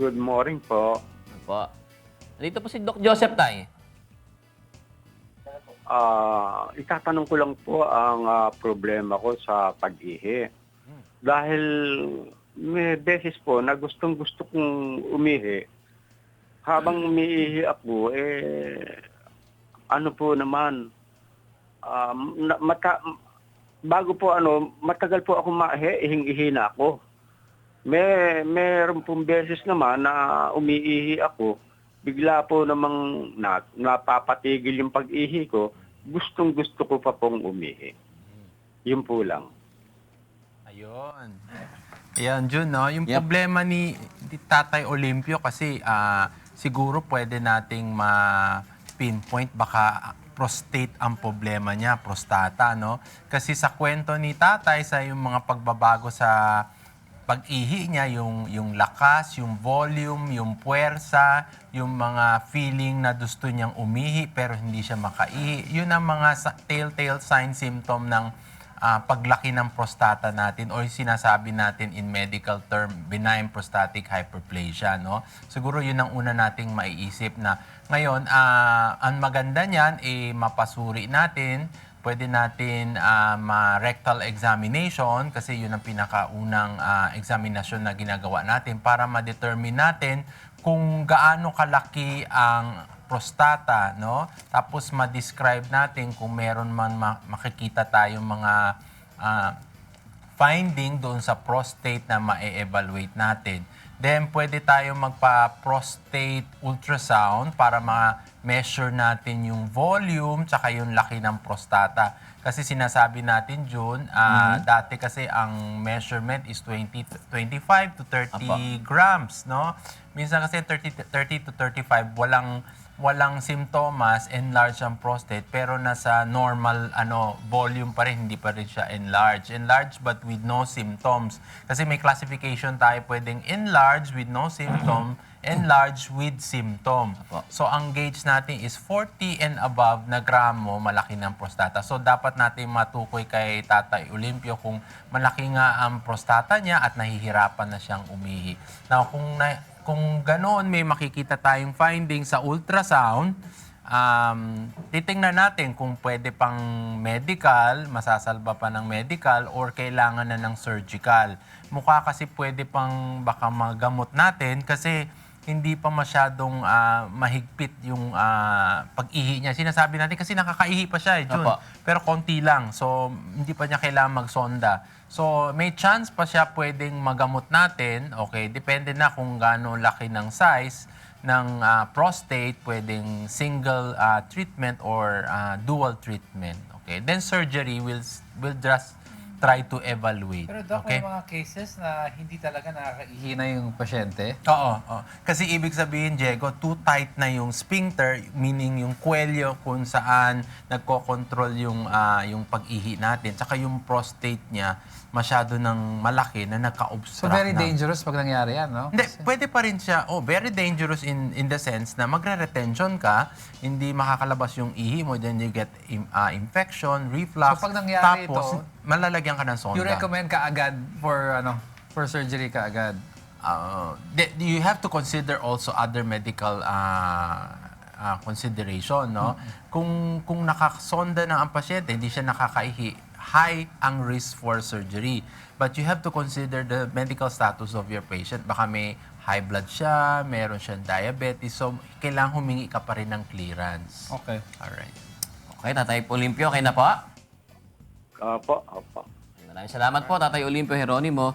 Good morning po. Ano po? Dito po si Doc Joseph Tay. Itatanong ko lang po ang problema ko sa pag-ihi. Dahil may beses po na gustong-gusto kong umihi. Habang umiihi ako, ano po naman, bago po matagal po ako ihing-ihi na ako. Meron pong beses naman na umiihi ako, bigla po namang napapatigil yung pag-ihi ko, gustong-gusto ko pa pong umihi. Yun po lang. Ayun. Ayan, Jun, no? Yung Yep. problema ni Tatay Olimpio kasi siguro pwede nating ma-pinpoint baka prostate ang problema niya, prostata, no? Kasi sa kwento ni Tatay, sa yung mga pagbabago sa pag-ihi niya, yung lakas, yung volume, yung puwersa, yung mga feeling na gusto niyang umihi pero hindi siya makaihi. Yun ang mga telltale sign symptom ng paglaki ng prostata natin o sinasabi natin in medical term, benign prostatic hyperplasia. No? Siguro yun ang una nating maiisip na ngayon, ang maganda niyan, mapasuri natin. Pwede natin ma-rectal examination kasi yun ang pinakaunang examinasyon na ginagawa natin para ma-determine natin kung gaano kalaki ang prostata, no? Tapos ma-describe natin kung meron man makikita tayong mga finding doon sa prostate na ma-evaluate natin. Then, pwede tayong magpa-prostate ultrasound para ma-measure natin yung volume tsaka yung laki ng prostata. Kasi sinasabi natin, June, dati kasi ang measurement is 25 to 30 grams, no? Minsan kasi 30 to 35, walang simptomas, enlarge ang prostate, pero nasa normal volume pa rin, hindi pa rin siya enlarged. Enlarged but with no symptoms. Kasi may classification tayo, pwedeng enlarged with no symptom, enlarged with symptom. So ang gauge natin is 40 and above na gramo, malaki ng prostata. So dapat natin matukoy kay Tatay Olimpio kung malaki nga ang prostata niya at nahihirapan na siyang umihi. Now, kung ganoon may makikita tayong finding sa ultrasound, titingnan natin kung pwede pang medical, masasalba pa ng medical, or kailangan na ng surgical. Mukha kasi pwede pang baka magamot natin kasi hindi pa masyadong mahigpit yung pag-ihi niya. Sinasabi natin kasi nakakaihi pa siya, Jun. Pero konti lang. So, hindi pa niya kailangan magsonda. So, may chance pa siya pwedeng magamot natin. Okay, depende na kung gaano laki ng size ng prostate, pwedeng single treatment or dual treatment. Okay, then surgery will just try to evaluate. Pero Doc, Okay? may mga cases na hindi talaga nakakaihina yung pasyente. Oo. Kasi ibig sabihin, Diego, too tight na yung sphincter, meaning yung kwelyo kung saan nagko-control yung pag-ihi natin. Tsaka yung prostate niya, masyado ng malaki na naka-obstruct So very na. dangerous pag nangyari yan, no? Hindi, pwede pa rin siya, very dangerous in the sense na magre-retention ka, hindi makakalabas yung ihi mo, then you get infection, reflux. So pag nangyari tapos, ito, malalagyan ka ng sonda. You recommend ka agad for surgery ka agad? You have to consider also other medical consideration, no? Kung nakasonda na ang pasyente, hindi siya nakakaihi, high ang risk for surgery. But you have to consider the medical status of your patient. Baka may high blood siya, meron siyang diabetes, so kailangan humingi ka pa rin ng clearance. Okay. Alright. Okay, Tatay Olimpio, okay na po? Opo. Maraming salamat po, Tatay Olimpio Jeronimo.